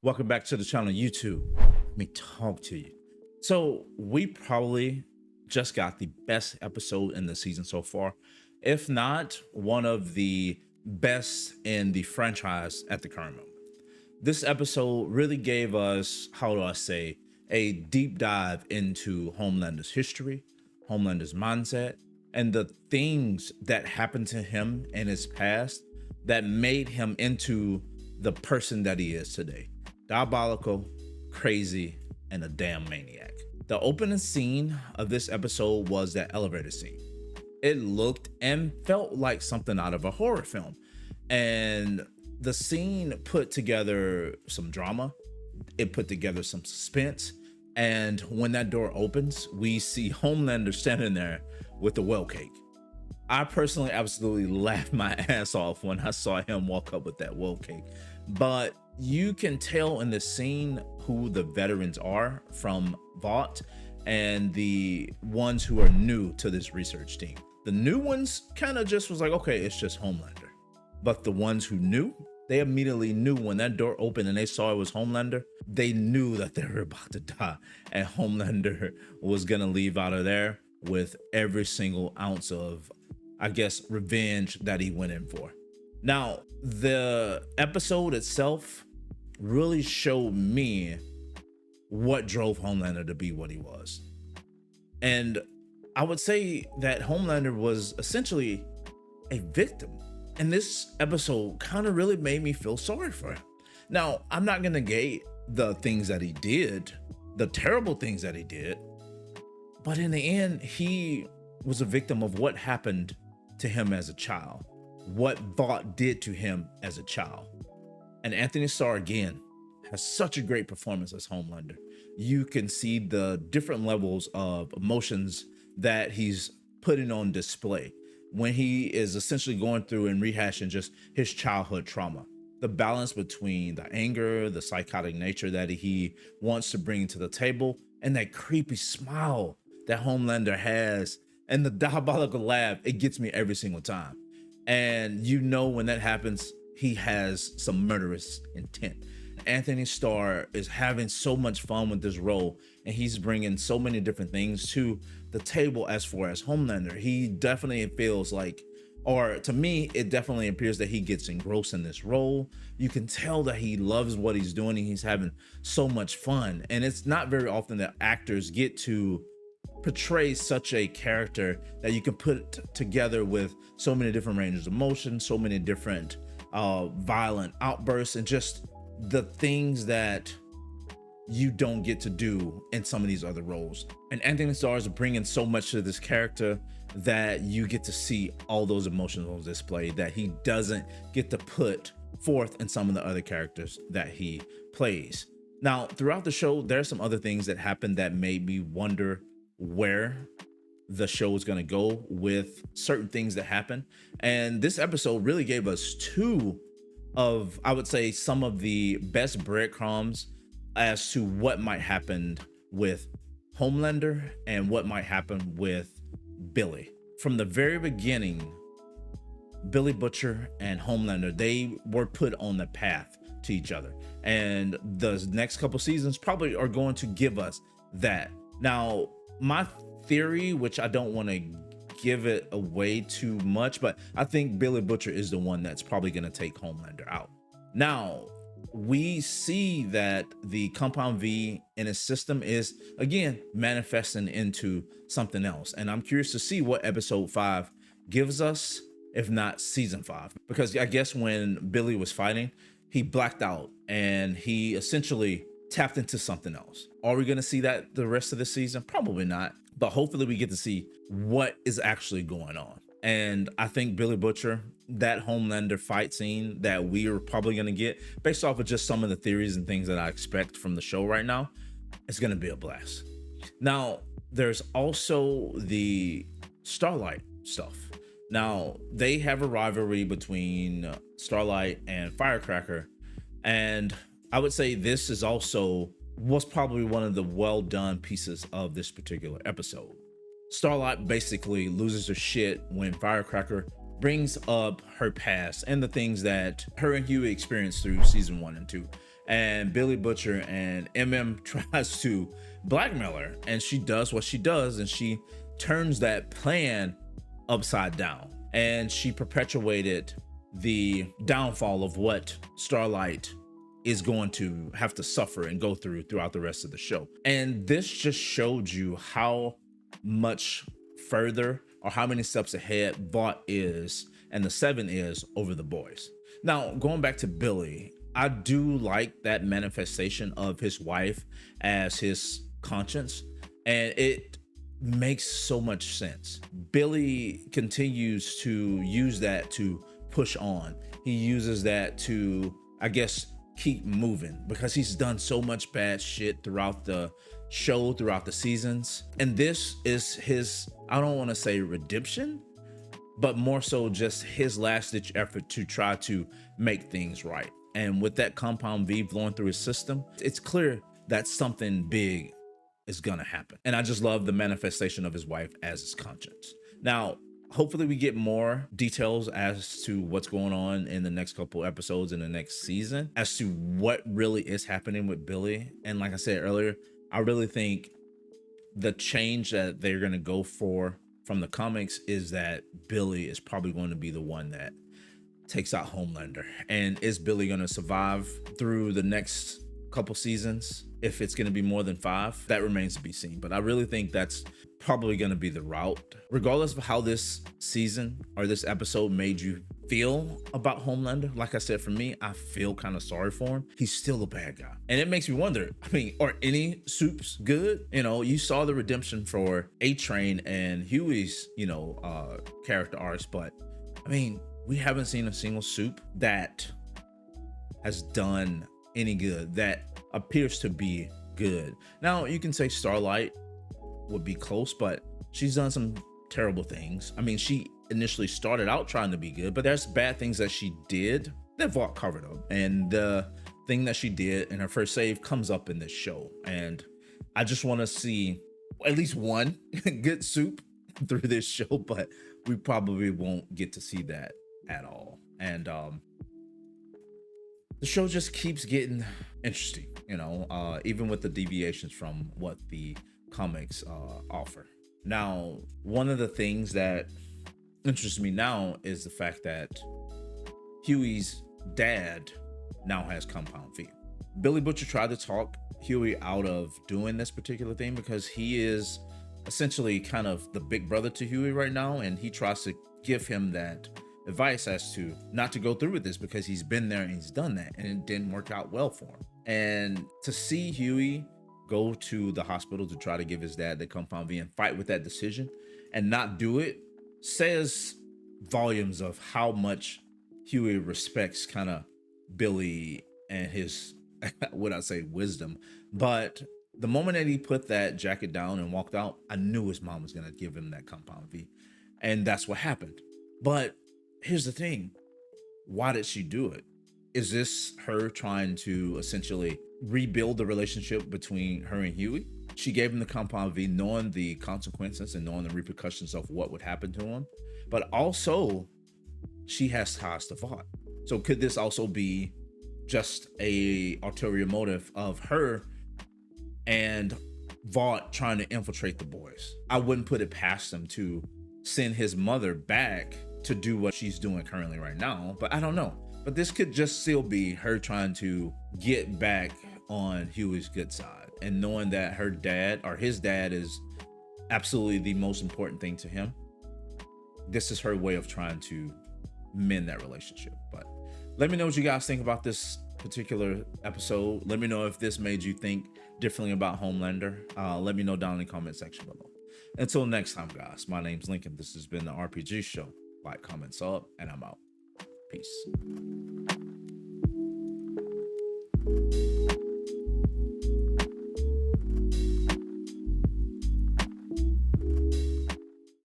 Welcome back to the channel, YouTube. Let me talk to you. So we probably just got the best episode in the season so far, if not one of the best in the franchise at the current moment. This episode really gave us, how do I say, a deep dive into Homelander's history, Homelander's mindset, and the things that happened to him in his past that made him into the person that he is today. Diabolical, crazy, and a damn maniac. The opening scene of this episode was that elevator scene. It looked and felt like something out of a horror film. And the scene put together some drama. It put together some suspense. And when that door opens, we see Homelander standing there with the well cake. I personally absolutely laughed my ass off when I saw him walk up with that well cake. But you can tell in the scene who the veterans are from Vought and the ones who are new to this research team. The new ones kind of just was like, okay, it's just Homelander. But the ones who knew, they immediately knew when that door opened and they saw it was Homelander, they knew that they were about to die. And Homelander was gonna leave out of there with every single ounce of, I guess, revenge that he went in for. Now, the episode itself really showed me what drove Homelander to be what he was. And I would say that Homelander was essentially a victim. And this episode kind of really made me feel sorry for him. Now, I'm not going to negate the things that he did, the terrible things that he did. But in the end, he was a victim of what happened to him as a child, what Vought did to him as a child. And Anthony Starr, again, has such a great performance as Homelander. You can see the different levels of emotions that he's putting on display when he is essentially going through and rehashing just his childhood trauma. The balance between the anger, the psychotic nature that he wants to bring to the table, and that creepy smile that Homelander has, and the diabolical laugh, it gets me every single time. And you know when that happens, he has some murderous intent. Anthony Starr is having so much fun with this role, and he's bringing so many different things to the table as far as Homelander. He definitely feels like, or to me, it definitely appears that he gets engrossed in this role. You can tell that he loves what he's doing and he's having so much fun. And it's not very often that actors get to portray such a character that you can put together with so many different ranges of emotion, so many different violent outbursts, and just the things that you don't get to do in some of these other roles. And Anthony Starr is bringing so much to this character that you get to see all those emotions on display that he doesn't get to put forth in some of the other characters that he plays. Now, throughout the show, there are some other things that happened that made me wonder where the show is going to go with certain things that happen. And this episode really gave us two of, I would say, some of the best breadcrumbs as to what might happen with Homelander and what might happen with Billy. From the very beginning, Billy Butcher and Homelander, they were put on the path to each other. And the next couple seasons probably are going to give us that. Now, my theory, which I don't want to give it away too much, but I think Billy Butcher is the one that's probably going to take Homelander out. Now, we see that the Compound V in his system is, again, manifesting into something else. And I'm curious to see what episode 5 gives us, if not season 5. Because I guess when Billy was fighting, he blacked out and he essentially tapped into something else. Are we going to see that the rest of the season? Probably not. But hopefully we get to see what is actually going on. And I think Billy Butcher, that Homelander fight scene that we are probably going to get, based off of just some of the theories and things that I expect from the show right now, it's going to be a blast. Now, there's also the Starlight stuff. Now, they have a rivalry between Starlight and Firecracker. And I would say this is also was probably one of the well done pieces of this particular episode. Starlight basically loses her shit when Firecracker brings up her past and the things that her and Huey experienced through season 1 and 2. and Billy Butcher and MM tries to blackmail her, and she does what she does, and she turns that plan upside down, and she perpetuated the downfall of what Starlight is going to have to suffer and go throughout the rest of the show. And this just showed you how much further or how many steps ahead Vought is and the Seven is over the boys. Now, going back to Billy, I do like that manifestation of his wife as his conscience, and it makes so much sense. Billy continues to use that to push on. He uses that to, I guess, keep moving, because he's done so much bad shit throughout the show, throughout the seasons. And this is his, I don't want to say redemption, but more so just his last ditch effort to try to make things right. And with that compound V flowing through his system, it's clear that something big is gonna happen. And I just love the manifestation of his wife as his conscience. Now, hopefully we get more details as to what's going on in the next couple episodes in the next season as to what really is happening with Billy. And like I said earlier, I really think the change that they're going to go for from the comics is that Billy is probably going to be the one that takes out Homelander. And is Billy going to survive through the next couple seasons? If it's going to be more than 5, that remains to be seen. But I really think that's probably going to be the route. Regardless of how this season or this episode made you feel about Homelander, like I said, for me, I feel kind of sorry for him. He's still a bad guy. And it makes me wonder, I mean, are any soups good? You know, you saw the redemption for A-Train and Huey's, character arcs, but I mean, we haven't seen a single soup that has done any good, that appears to be good. Now, you can say Starlight would be close, but she's done some terrible things. I mean, she initially started out trying to be good, but there's bad things that she did that Vought covered up. And the thing that she did in her first save comes up in this show. And I just want to see at least one good soup through this show, but we probably won't get to see that at all. And the show just keeps getting interesting, even with the deviations from what the comics offer. Now, one of the things that interests me now is the fact that Huey's dad now has compound V. Billy Butcher tried to talk Huey out of doing this particular thing because he is essentially kind of the big brother to Huey right now, and he tries to give him that advice as to not to go through with this because he's been there and he's done that, and it didn't work out well for him. And to see Huey go to the hospital to try to give his dad the compound V and fight with that decision and not do it says volumes of how much Huey respects kind of Billy and his, would I say, wisdom. But the moment that he put that jacket down and walked out, I knew his mom was going to give him that compound V. And that's what happened. But here's the thing. Why did she do it? Is this her trying to essentially rebuild the relationship between her and Huey? She gave him the compound V knowing the consequences and knowing the repercussions of what would happen to him. But also, she has ties to Vought. So could this also be just a ulterior motive of her and Vought trying to infiltrate the boys? I wouldn't put it past them to send his mother back to do what she's doing currently right now, but I don't know. But this could just still be her trying to get back on Huey's good side and knowing that her dad or his dad is absolutely the most important thing to him. This is her way of trying to mend that relationship. But let me know what you guys think about this particular episode. Let me know if this made you think differently about Homelander. Let me know down in the comment section below. Until next time, guys, my name's Lincoln. This has been the RPG Show. Like, comment, sub, and I'm out. Peace.